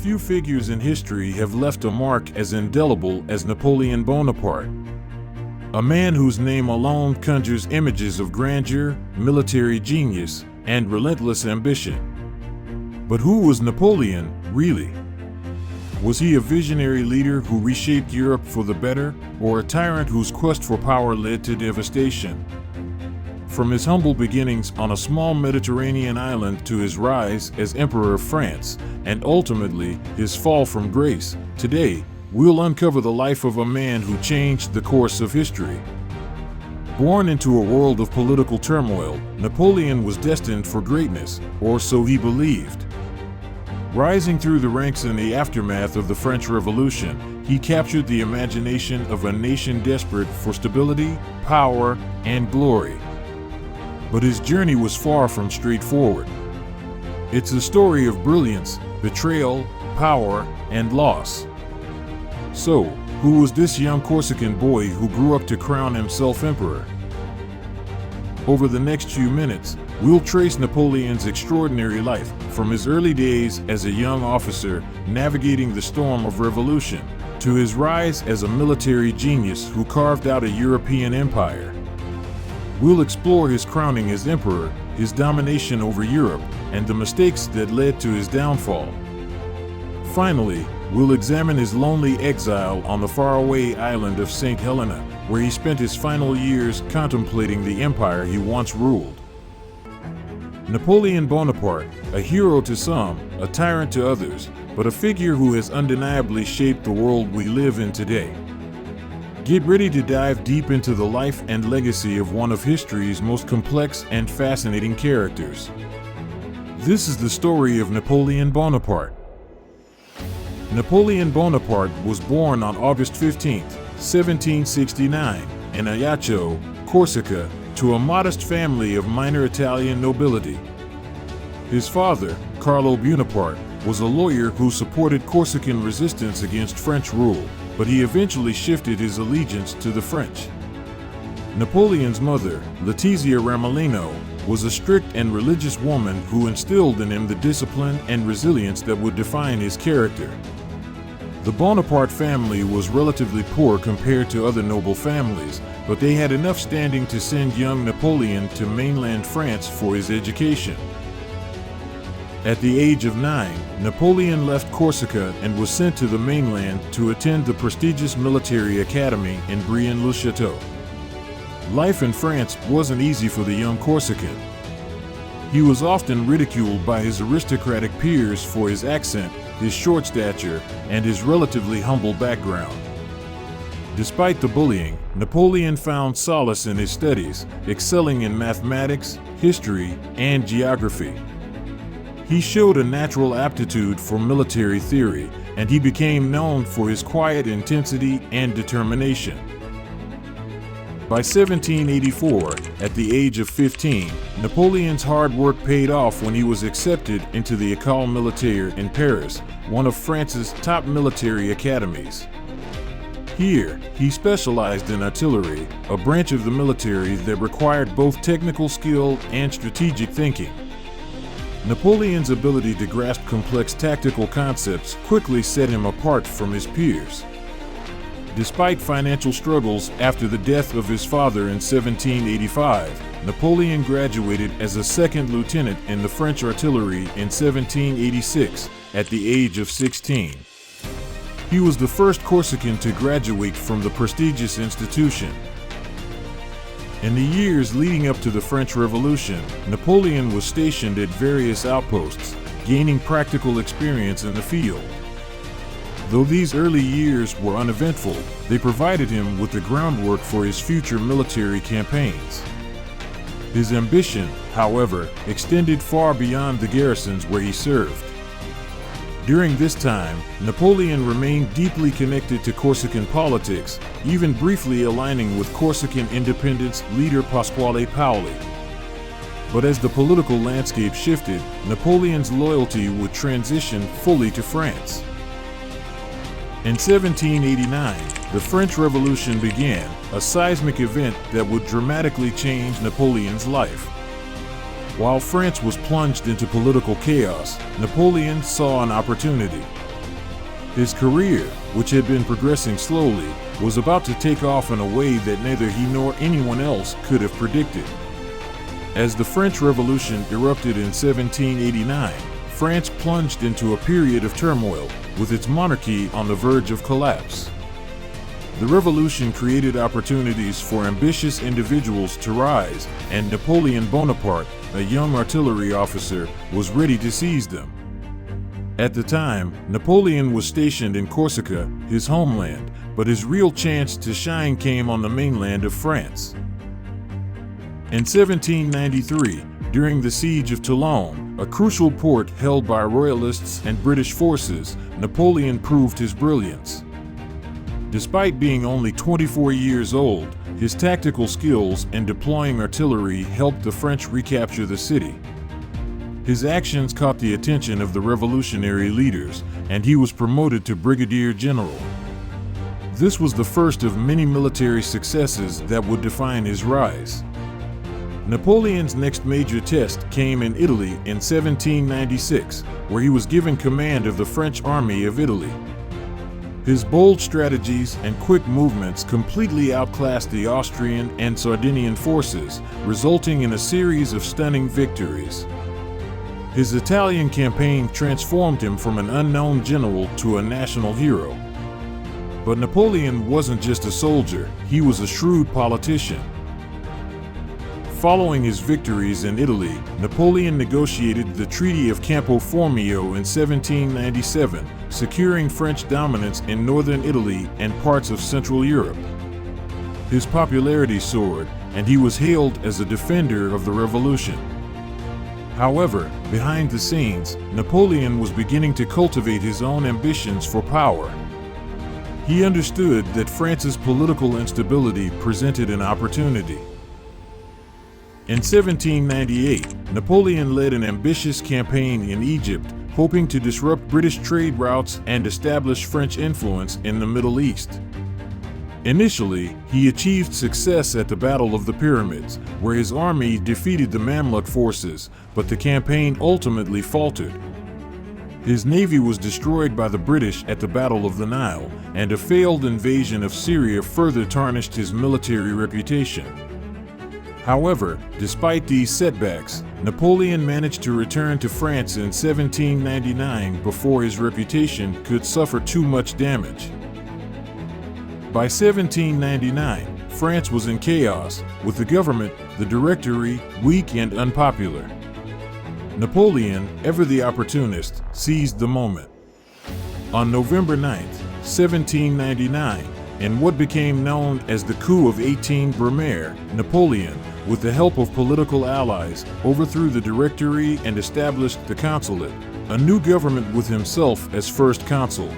few figures in history have left a mark as indelible as Napoleon Bonaparte, a man whose name alone conjures images of grandeur, military genius, and relentless ambition. But who was Napoleon, really? Was he a visionary leader who reshaped Europe for the better, or a tyrant whose quest for power led to devastation? From his humble beginnings on a small Mediterranean island to his rise as Emperor of France, and ultimately his fall from grace, today we'll uncover the life of a man who changed the course of history. Born into a world of political turmoil, Napoleon was destined for greatness, or so he believed. Rising through the ranks in the aftermath of the French Revolution, he captured the imagination of a nation desperate for stability, power, and glory. But his journey was far from straightforward. It's a story of brilliance, betrayal, power, and loss. So, who was this young Corsican boy who grew up to crown himself emperor? Over the next few minutes, we'll trace Napoleon's extraordinary life, from his early days as a young officer navigating the storm of revolution, to his rise as a military genius who carved out a European empire. We'll explore his crowning as emperor, his domination over Europe, and the mistakes that led to his downfall. Finally, we'll examine his lonely exile on the faraway island of St. Helena, where he spent his final years contemplating the empire he once ruled. Napoleon Bonaparte, a hero to some, a tyrant to others, but a figure who has undeniably shaped the world we live in today. Get ready to dive deep into the life and legacy of one of history's most complex and fascinating characters. This is the story of Napoleon Bonaparte. Napoleon Bonaparte was born on August 15, 1769, in Ajaccio, Corsica, to a modest family of minor Italian nobility. His father, Carlo Bonaparte, was a lawyer who supported Corsican resistance against French rule, but he eventually shifted his allegiance to the French. Napoleon's mother, Letizia Ramolino, was a strict and religious woman who instilled in him the discipline and resilience that would define his character. The Bonaparte family was relatively poor compared to other noble families, but they had enough standing to send young Napoleon to mainland France for his education. At the age of 9, Napoleon left Corsica and was sent to the mainland to attend the prestigious military academy in Brienne-le-Château. Life in France wasn't easy for the young Corsican. He was often ridiculed by his aristocratic peers for his accent, his short stature, and his relatively humble background. Despite the bullying, Napoleon found solace in his studies, excelling in mathematics, history, and geography. He showed a natural aptitude for military theory, and he became known for his quiet intensity and determination. By 1784, at the age of 15, Napoleon's hard work paid off when he was accepted into the École Militaire in Paris, one of France's top military academies. Here, he specialized in artillery, a branch of the military that required both technical skill and strategic thinking. Napoleon's ability to grasp complex tactical concepts quickly set him apart from his peers. Despite financial struggles after the death of his father in 1785, Napoleon graduated as a second lieutenant in the French artillery in 1786 at the age of 16. He was the first Corsican to graduate from the prestigious institution. In the years leading up to the French Revolution, Napoleon was stationed at various outposts, gaining practical experience in the field. Though these early years were uneventful, they provided him with the groundwork for his future military campaigns. His ambition, however, extended far beyond the garrisons where he served. During this time, Napoleon remained deeply connected to Corsican politics, even briefly aligning with Corsican independence leader Pasquale Paoli. But as the political landscape shifted, Napoleon's loyalty would transition fully to France. In 1789, the French Revolution began, a seismic event that would dramatically change Napoleon's life. While France was plunged into political chaos, Napoleon saw an opportunity. His career, which had been progressing slowly, was about to take off in a way that neither he nor anyone else could have predicted. As the French Revolution erupted in 1789, France plunged into a period of turmoil, with its monarchy on the verge of collapse. The revolution created opportunities for ambitious individuals to rise, and Napoleon Bonaparte, a young artillery officer, was ready to seize them. At the time, Napoleon was stationed in Corsica, his homeland, but his real chance to shine came on the mainland of France. In 1793, during the siege of Toulon, a crucial port held by Royalists and British forces, Napoleon proved his brilliance. Despite being only 24 years old, his tactical skills in deploying artillery helped the French recapture the city. His actions caught the attention of the revolutionary leaders, and he was promoted to brigadier general. This was the first of many military successes that would define his rise. Napoleon's next major test came in Italy in 1796, where he was given command of the French army of Italy. His bold strategies and quick movements completely outclassed the Austrian and Sardinian forces, resulting in a series of stunning victories. His Italian campaign transformed him from an unknown general to a national hero. But Napoleon wasn't just a soldier, he was a shrewd politician. Following his victories in Italy, Napoleon negotiated the Treaty of Campo Formio in 1797, securing French dominance in northern Italy and parts of Central Europe. His popularity soared, and he was hailed as a defender of the revolution. However, behind the scenes, Napoleon was beginning to cultivate his own ambitions for power. He understood that France's political instability presented an opportunity. In 1798, Napoleon led an ambitious campaign in Egypt, hoping to disrupt British trade routes and establish French influence in the Middle East. Initially, he achieved success at the Battle of the Pyramids, where his army defeated the Mamluk forces, but the campaign ultimately faltered. His navy was destroyed by the British at the Battle of the Nile, and a failed invasion of Syria further tarnished his military reputation. However, despite these setbacks, Napoleon managed to return to France in 1799 before his reputation could suffer too much damage. By 1799, France was in chaos, with the government, the Directory, weak and unpopular. Napoleon, ever the opportunist, seized the moment. On November 9, 1799, in what became known as the Coup of 18 Brumaire, Napoleon, with the help of political allies, overthrew the Directory and established the Consulate, a new government with himself as first consul.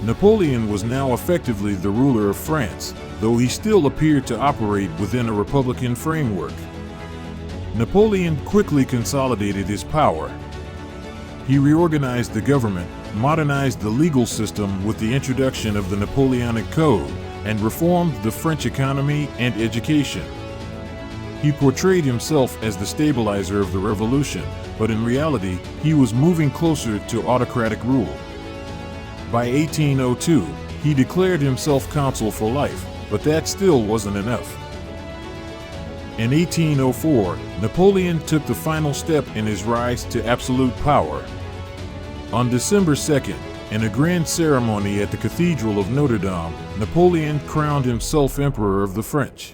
Napoleon was now effectively the ruler of France, though he still appeared to operate within a republican framework. Napoleon quickly consolidated his power. He reorganized the government, modernized the legal system with the introduction of the Napoleonic Code, and reformed the French economy and education. He portrayed himself as the stabilizer of the revolution, but in reality, he was moving closer to autocratic rule. By 1802, he declared himself consul for life, but that still wasn't enough. In 1804, Napoleon took the final step in his rise to absolute power. On December 2nd, in a grand ceremony at the Cathedral of Notre Dame, Napoleon crowned himself Emperor of the French.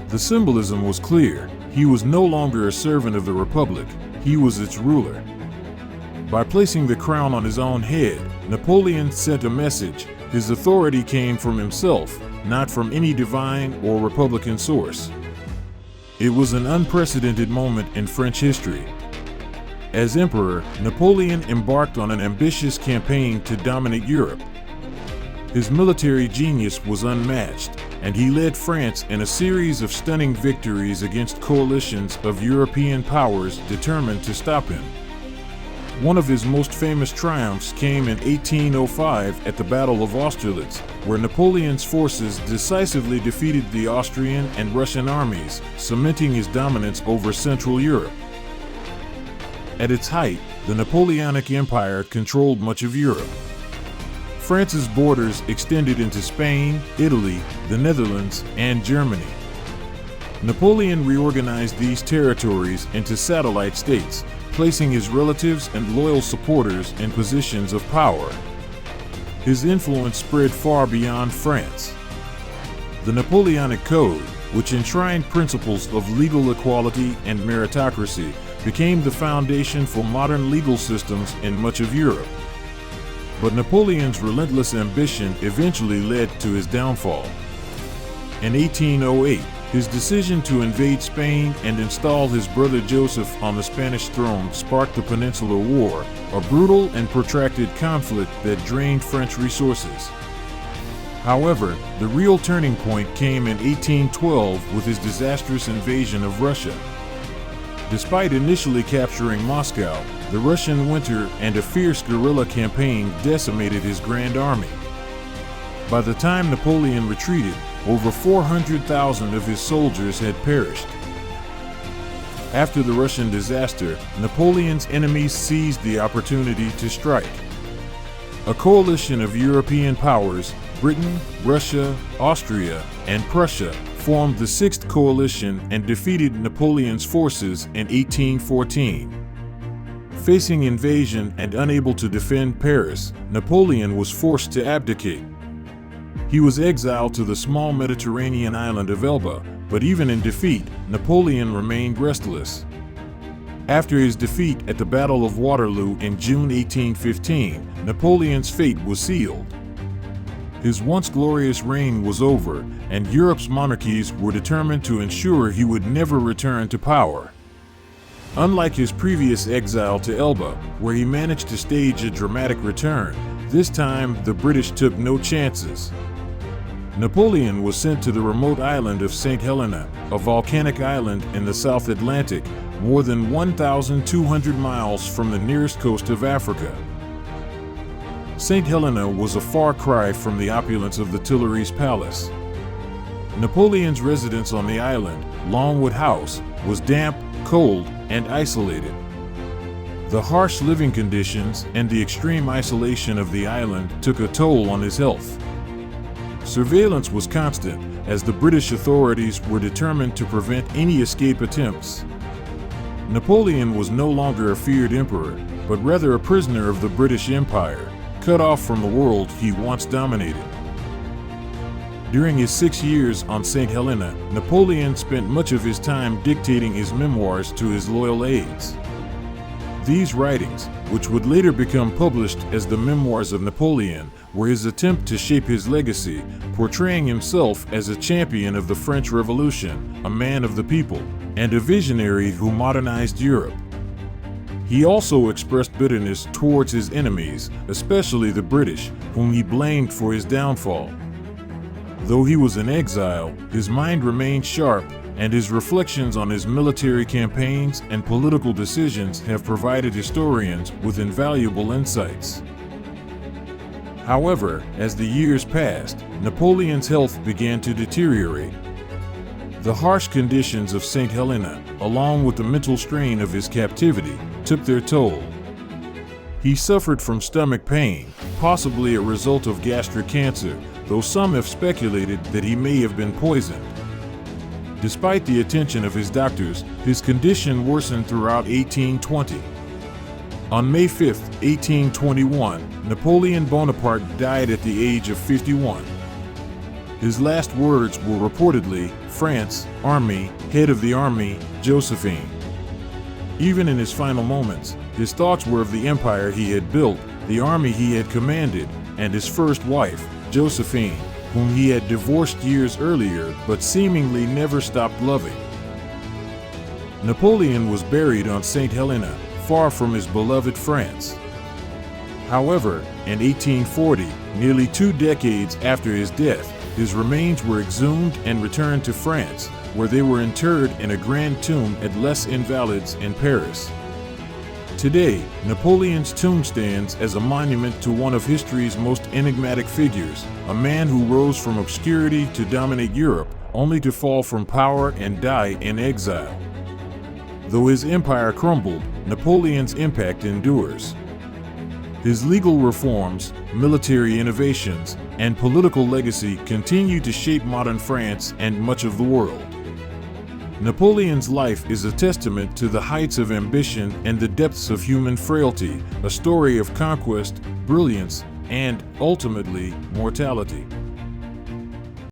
The symbolism was clear. He was no longer a servant of the Republic, he was its ruler. By placing the crown on his own head, Napoleon sent a message. His authority came from himself, not from any divine or republican source. It was an unprecedented moment in French history. As emperor, Napoleon embarked on an ambitious campaign to dominate Europe. His military genius was unmatched, and he led France in a series of stunning victories against coalitions of European powers determined to stop him. One of his most famous triumphs came in 1805 at the Battle of Austerlitz, where Napoleon's forces decisively defeated the Austrian and Russian armies, cementing his dominance over Central Europe. At its height, the Napoleonic Empire controlled much of Europe. France's borders extended into Spain, Italy, the Netherlands, and Germany. Napoleon reorganized these territories into satellite states, placing his relatives and loyal supporters in positions of power. His influence spread far beyond France. The Napoleonic Code, which enshrined principles of legal equality and meritocracy, became the foundation for modern legal systems in much of Europe. But Napoleon's relentless ambition eventually led to his downfall. In 1808, his decision to invade Spain and install his brother Joseph on the Spanish throne sparked the Peninsular War, a brutal and protracted conflict that drained French resources. However, the real turning point came in 1812 with his disastrous invasion of Russia. Despite initially capturing Moscow, the Russian winter and a fierce guerrilla campaign decimated his grand army. By the time Napoleon retreated, over 400,000 of his soldiers had perished. After the Russian disaster, Napoleon's enemies seized the opportunity to strike. A coalition of European powers, Britain, Russia, Austria, and Prussia, formed the Sixth Coalition and defeated Napoleon's forces in 1814. Facing invasion and unable to defend Paris, Napoleon was forced to abdicate. He was exiled to the small Mediterranean island of Elba, but even in defeat, Napoleon remained restless. After his defeat at the Battle of Waterloo in June 1815, Napoleon's fate was sealed. His once glorious reign was over, and Europe's monarchies were determined to ensure he would never return to power. Unlike his previous exile to Elba, where he managed to stage a dramatic return, this time the British took no chances. Napoleon was sent to the remote island of St. Helena, a volcanic island in the South Atlantic, more than 1,200 miles from the nearest coast of Africa. St. Helena was a far cry from the opulence of the Tuileries Palace. Napoleon's residence on the island, Longwood House, was damp, cold, and isolated. The harsh living conditions and the extreme isolation of the island took a toll on his health. Surveillance was constant, as the British authorities were determined to prevent any escape attempts. Napoleon was no longer a feared emperor, but rather a prisoner of the British Empire, cut off from the world he once dominated. During his 6 years on St. Helena, Napoleon spent much of his time dictating his memoirs to his loyal aides. These writings, which would later become published as the Memoirs of Napoleon, were his attempt to shape his legacy, portraying himself as a champion of the French Revolution, a man of the people, and a visionary who modernized Europe. He also expressed bitterness towards his enemies, especially the British, whom he blamed for his downfall. Though he was in exile, his mind remained sharp, and his reflections on his military campaigns and political decisions have provided historians with invaluable insights. However, as the years passed, Napoleon's health began to deteriorate. The harsh conditions of St. Helena, along with the mental strain of his captivity, took their toll. He suffered from stomach pain, possibly a result of gastric cancer, though some have speculated that he may have been poisoned. Despite the attention of his doctors, his condition worsened throughout 1820. On May 5, 1821, Napoleon Bonaparte died at the age of 51. His last words were reportedly, "France, Army, Head of the Army, Josephine." Even in his final moments, his thoughts were of the empire he had built, the army he had commanded, and his first wife, Josephine, whom he had divorced years earlier but seemingly never stopped loving. Napoleon was buried on St. Helena, far from his beloved France. However, in 1840, nearly 2 decades after his death, his remains were exhumed and returned to France, where they were interred in a grand tomb at Les Invalides in Paris. Today, Napoleon's tomb stands as a monument to one of history's most enigmatic figures, a man who rose from obscurity to dominate Europe, only to fall from power and die in exile. Though his empire crumbled, Napoleon's impact endures. His legal reforms, military innovations, and political legacy continue to shape modern France and much of the world. Napoleon's life is a testament to the heights of ambition and the depths of human frailty, a story of conquest, brilliance, and, ultimately, mortality.